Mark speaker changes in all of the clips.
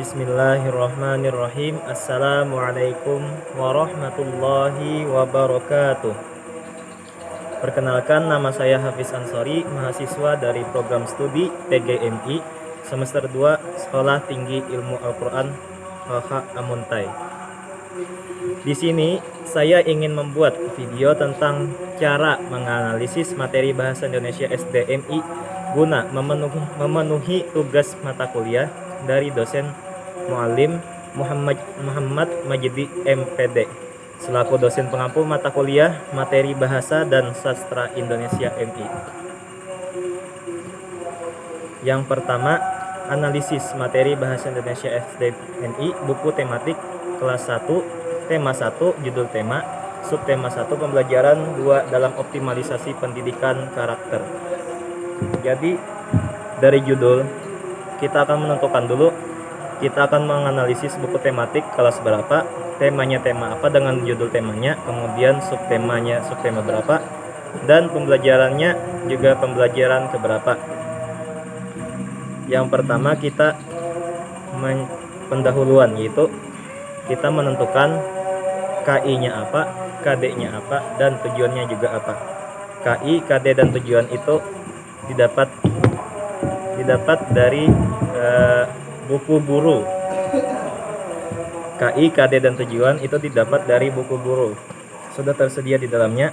Speaker 1: Bismillahirrahmanirrahim. Assalamualaikum warahmatullahi wabarakatuh. Perkenalkan, nama saya Hafiz Ansori, mahasiswa dari program studi PGMI semester 2 Sekolah Tinggi Ilmu Al-Quran HH Amuntai. Di sini saya ingin membuat video tentang cara menganalisis materi bahasa Indonesia SDMI guna memenuhi tugas mata kuliah dari dosen Muallim Muhammad Majdi MPD selaku dosen pengampu mata kuliah materi bahasa dan sastra Indonesia MI. Yang pertama, analisis materi bahasa Indonesia SDMI buku tematik kelas 1, tema 1, judul tema, subtema 1, pembelajaran 2 dalam optimalisasi pendidikan karakter. Jadi dari judul kita akan menentukan dulu, kita akan menganalisis buku tematik kelas berapa, temanya tema apa dengan judul temanya, kemudian subtemanya subtema berapa, dan pembelajarannya juga pembelajaran keberapa. Yang pertama kita pendahuluan, yaitu kita menentukan KI-nya apa, KD-nya apa, dan tujuannya juga apa. KI, KD, dan tujuan itu didapat dari buku guru. KI, KD, dan tujuan itu didapat dari buku guru, sudah tersedia di dalamnya.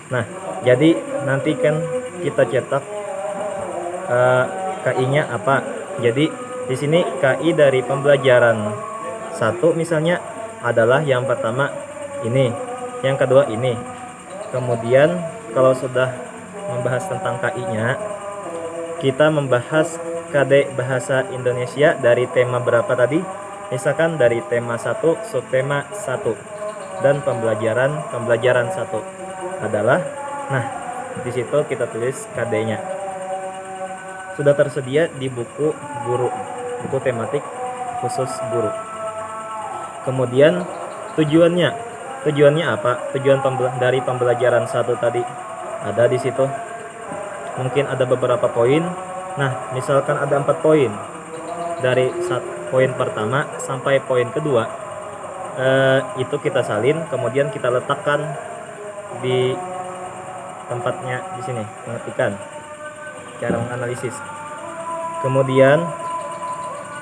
Speaker 1: Nah, jadi nanti kan kita cetak KI-nya apa. Jadi di sini KI dari pembelajaran 1 misalnya adalah yang pertama ini, yang kedua ini. Kemudian kalau sudah membahas tentang KI-nya, kita membahas KD bahasa Indonesia dari tema berapa tadi? Misalkan dari tema 1, subtema 1, dan pembelajaran 1 adalah, nah di situ kita tulis KD-nya. Sudah tersedia di buku guru, buku tematik khusus guru. Kemudian tujuannya apa? Tujuan dari pembelajaran 1 tadi ada di situ. Mungkin ada beberapa poin. Nah, misalkan ada 4 poin, dari poin pertama sampai poin kedua, itu kita salin, kemudian kita letakkan di tempatnya di sini, mengetikkan cara menganalisis. Kemudian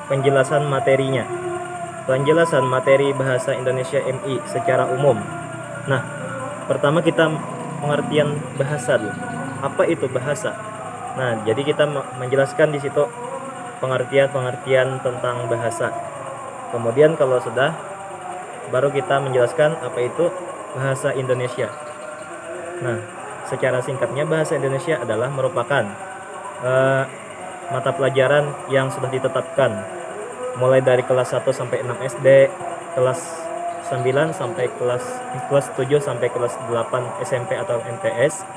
Speaker 1: penjelasan materinya, penjelasan materi bahasa Indonesia MI secara umum. Nah, pertama kita pengertian bahasa dulu. Apa itu bahasa? Nah, jadi kita menjelaskan di situ pengertian tentang bahasa. Kemudian kalau sudah, baru kita menjelaskan apa itu bahasa Indonesia. Nah, secara singkatnya bahasa Indonesia adalah merupakan mata pelajaran yang sudah ditetapkan mulai dari kelas 1 sampai 6 SD, kelas 9 sampai kelas 7 sampai kelas 8 SMP atau MTS,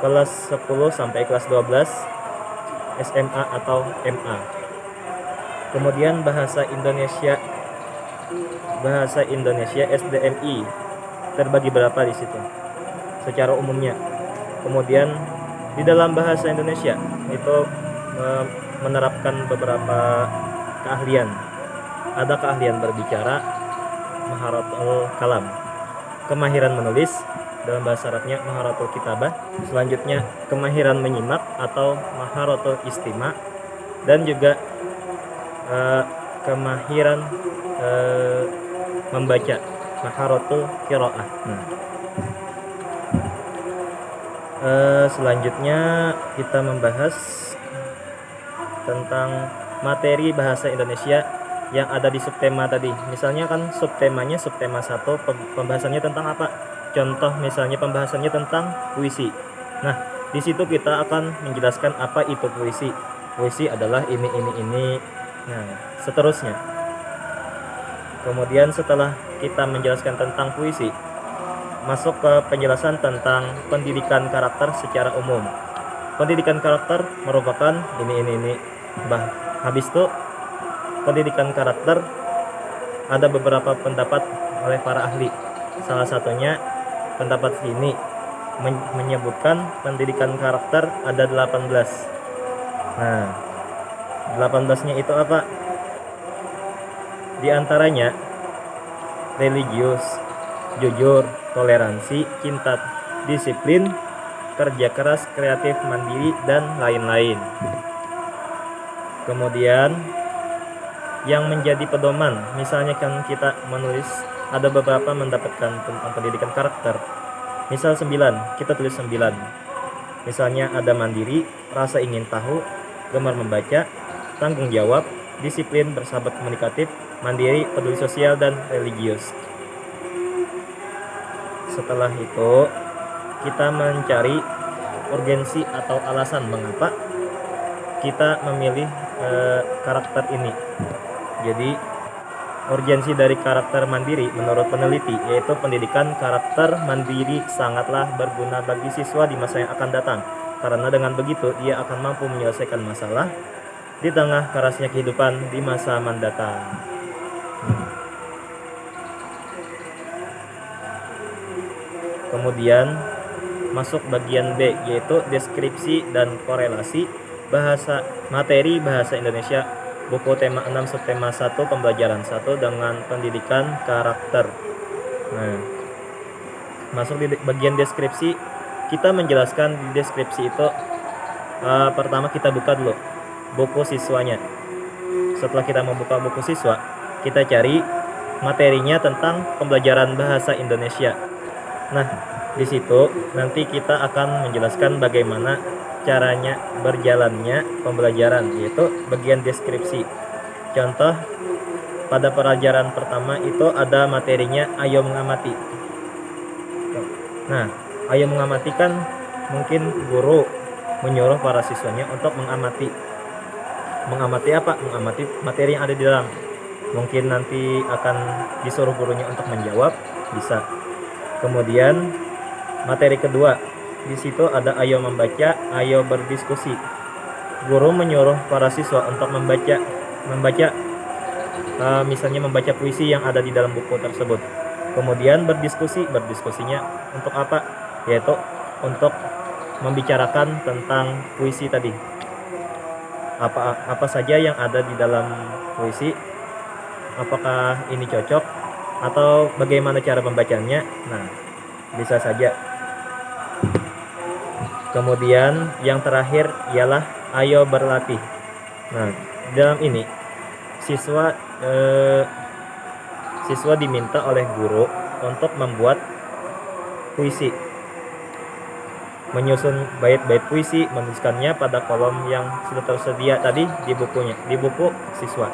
Speaker 1: kelas 10 sampai kelas 12 SMA atau MA. Kemudian bahasa Indonesia SDMI terbagi berapa di situ secara umumnya. Kemudian di dalam bahasa Indonesia itu menerapkan beberapa keahlian. Ada keahlian berbicara, maharatul kalam, kemahiran menulis, dalam bahasa Arabnya maharatul kitabah. Selanjutnya kemahiran menyimak atau maharatul istima, dan juga kemahiran membaca, maharatul qiraah. Selanjutnya kita membahas tentang materi bahasa Indonesia yang ada di subtema tadi. Misalnya kan subtemanya subtema 1, pembahasannya tentang apa? Contoh misalnya pembahasannya tentang puisi. Nah, di situ kita akan menjelaskan apa itu puisi. Puisi adalah ini. Nah, seterusnya. Kemudian setelah kita menjelaskan tentang puisi, masuk ke penjelasan tentang pendidikan karakter secara umum. Pendidikan karakter merupakan ini. Habis itu pendidikan karakter ada beberapa pendapat oleh para ahli. Salah satunya pendapat ini menyebutkan pendidikan karakter ada 18. Nah, 18-nya itu apa? Di antaranya religius, jujur, toleransi, cinta, disiplin, kerja keras, kreatif, mandiri, dan lain-lain. Kemudian yang menjadi pedoman, misalnya kan kita menulis ada beberapa mendapatkan tentang pendidikan karakter. Misal 9, kita tulis 9. Misalnya ada mandiri, rasa ingin tahu, gemar membaca, tanggung jawab, disiplin, bersahabat, komunikatif, mandiri, peduli sosial, dan religius. Setelah itu kita mencari urgensi atau alasan mengapa kita memilih karakter ini. Jadi urgensi dari karakter mandiri menurut peneliti yaitu pendidikan karakter mandiri sangatlah berguna bagi siswa di masa yang akan datang, karena dengan begitu ia akan mampu menyelesaikan masalah di tengah kerasnya kehidupan di masa mendatang. Kemudian masuk bagian B yaitu deskripsi dan korelasi bahasa materi bahasa Indonesia buku tema 6 subtema 1 pembelajaran 1 dengan pendidikan karakter. Nah, masuk di bagian deskripsi, kita menjelaskan di deskripsi itu pertama kita buka dulu buku siswanya. Setelah kita membuka buku siswa, kita cari materinya tentang pembelajaran bahasa Indonesia. Nah, di situ nanti kita akan menjelaskan bagaimana caranya berjalannya pembelajaran, yaitu bagian deskripsi. Contoh, pada pelajaran pertama itu ada materinya ayo mengamati. Nah, ayo mengamati kan mungkin guru menyuruh para siswanya untuk mengamati. Mengamati apa? Mengamati materi yang ada di dalam. Mungkin nanti akan disuruh gurunya untuk menjawab, bisa. Kemudian materi kedua, di situ ada ayo membaca, ayo berdiskusi. Guru menyuruh para siswa untuk membaca misalnya membaca puisi yang ada di dalam buku tersebut. Kemudian berdiskusinya untuk apa? Yaitu untuk membicarakan tentang puisi tadi. Apa saja yang ada di dalam puisi? Apakah ini cocok atau bagaimana cara membacanya? Nah, bisa saja. Kemudian yang terakhir ialah ayo berlatih. Nah, dalam ini siswa diminta oleh guru untuk membuat puisi, menyusun bait-bait puisi, menuliskannya pada kolom yang sudah tersedia tadi di buku siswa.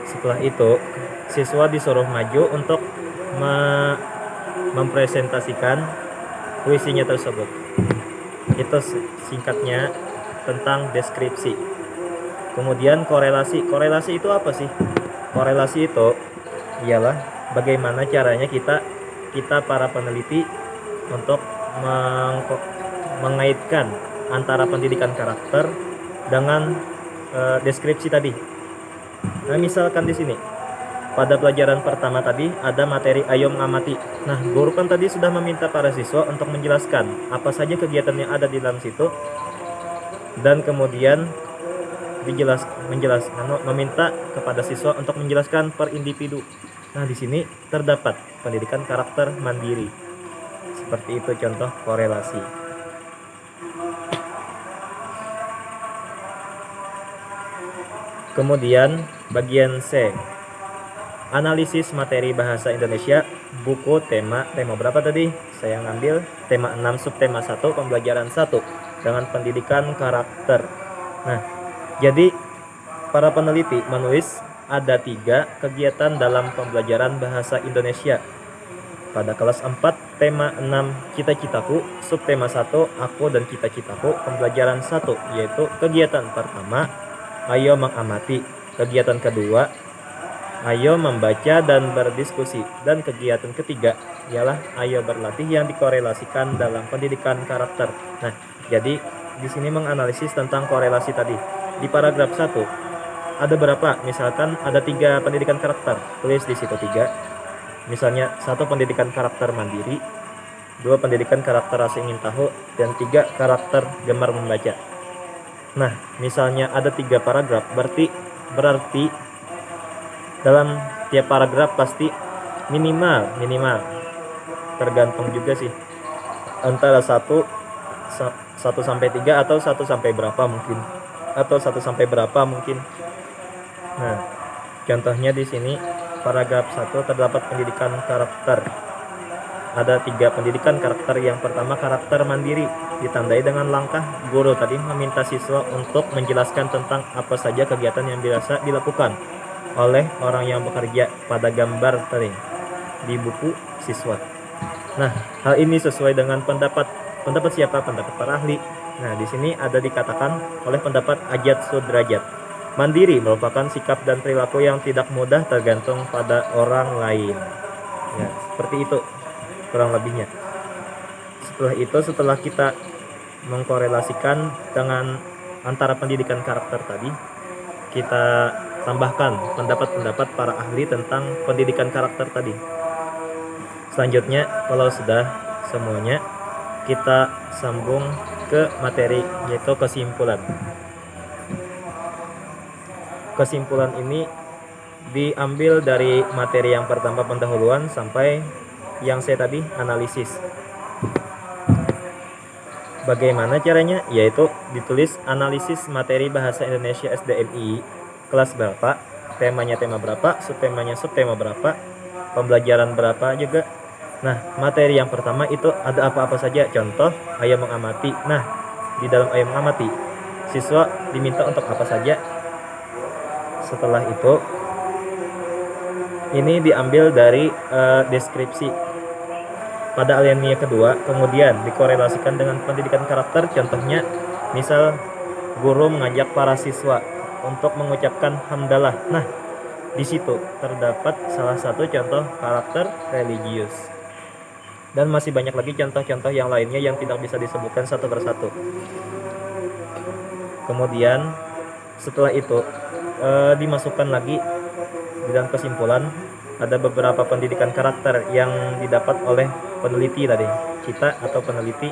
Speaker 1: Setelah itu siswa disuruh maju untuk mempresentasikan puisinya tersebut. Itu singkatnya tentang deskripsi. Kemudian korelasi. Korelasi itu apa sih? Korelasi itu ialah bagaimana caranya kita para peneliti untuk mengaitkan antara pendidikan karakter dengan deskripsi tadi. Nah, misalkan di sini pada pelajaran pertama tadi ada materi ayo mengamati. Nah, guru kan tadi sudah meminta para siswa untuk menjelaskan apa saja kegiatan yang ada di dalam situ, dan kemudian meminta kepada siswa untuk menjelaskan per individu. Nah, di sini terdapat pendidikan karakter mandiri. Seperti itu contoh korelasi. Kemudian bagian C, analisis materi bahasa Indonesia buku tema berapa tadi? Saya ngambil tema 6 subtema 1 pembelajaran 1 dengan pendidikan karakter. Nah, jadi para peneliti menulis ada 3 kegiatan dalam pembelajaran bahasa Indonesia. Pada kelas 4 tema 6 cita-citaku, subtema 1 aku dan cita-citaku pembelajaran 1, yaitu kegiatan pertama ayo mengamati, kegiatan kedua ayo membaca dan berdiskusi, dan kegiatan ketiga ialah ayo berlatih yang dikorelasikan dalam pendidikan karakter. Nah, jadi di sini menganalisis tentang korelasi tadi. Di paragraf 1 ada berapa? Misalkan ada 3 pendidikan karakter, tulis di situ 3. Misalnya 1 pendidikan karakter mandiri, 2 pendidikan karakter rasa ingin tahu, dan 3 karakter gemar membaca. Nah, misalnya ada 3 paragraf, berarti dalam tiap paragraf pasti minimal tergantung juga sih, antara 1 sampai 3 atau 1 sampai berapa mungkin. Nah, contohnya di sini paragraf 1 terdapat pendidikan karakter. Ada 3 pendidikan karakter. Yang pertama, karakter mandiri, ditandai dengan langkah guru tadi meminta siswa untuk menjelaskan tentang apa saja kegiatan yang biasa dilakukan oleh orang yang bekerja pada gambar tadi di buku siswa. Nah, hal ini sesuai dengan pendapat siapa? Pendapat para ahli. Nah, di sini ada dikatakan oleh pendapat Ajat Sudrajat, mandiri merupakan sikap dan perilaku yang tidak mudah tergantung pada orang lain. Ya, seperti itu kurang lebihnya. Setelah kita mengkorelasikan dengan antara pendidikan karakter tadi, kita tambahkan pendapat-pendapat para ahli tentang pendidikan karakter tadi. Selanjutnya, kalau sudah semuanya, kita sambung ke materi, yaitu kesimpulan. Kesimpulan ini diambil dari materi yang pertama, pendahuluan, sampai yang saya tadi, analisis. Bagaimana caranya? Yaitu ditulis analisis materi bahasa Indonesia SDMI kelas berapa, temanya tema berapa, subtemanya subtema berapa, pembelajaran berapa juga. Nah, materi yang pertama itu ada apa-apa saja. Contoh, ayo mengamati. Nah, di dalam ayo mengamati, siswa diminta untuk apa saja. Setelah itu, ini diambil dari deskripsi pada alinea kedua, kemudian dikorelasikan dengan pendidikan karakter. Contohnya, misal guru mengajak para siswa untuk mengucapkan hamdalah. Nah, di situ terdapat salah satu contoh karakter religius. Dan masih banyak lagi contoh-contoh yang lainnya yang tidak bisa disebutkan satu persatu. Kemudian setelah itu dimasukkan lagi di dalam kesimpulan, ada beberapa pendidikan karakter yang didapat oleh peneliti tadi, kita atau peneliti.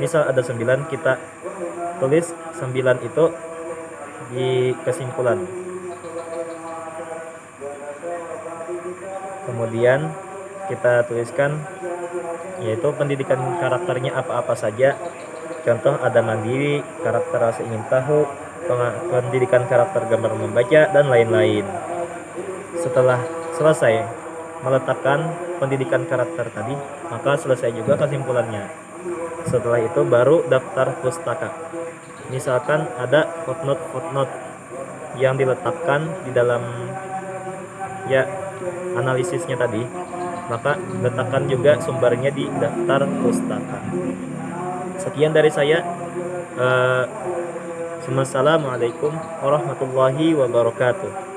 Speaker 1: Misal ada 9, kita tulis 9 itu di kesimpulan. Kemudian kita tuliskan yaitu pendidikan karakternya apa-apa saja. Contoh, ada mandiri, karakter rasa ingin tahu, pendidikan karakter gambar membaca, dan lain-lain. Setelah selesai meletakkan pendidikan karakter tadi, maka selesai juga kesimpulannya. Setelah itu baru daftar pustaka. Misalkan ada footnote yang diletakkan di dalam analisisnya tadi, maka letakkan juga sumbernya di daftar pustaka. Sekian dari saya. Assalamualaikum warahmatullahi wabarakatuh.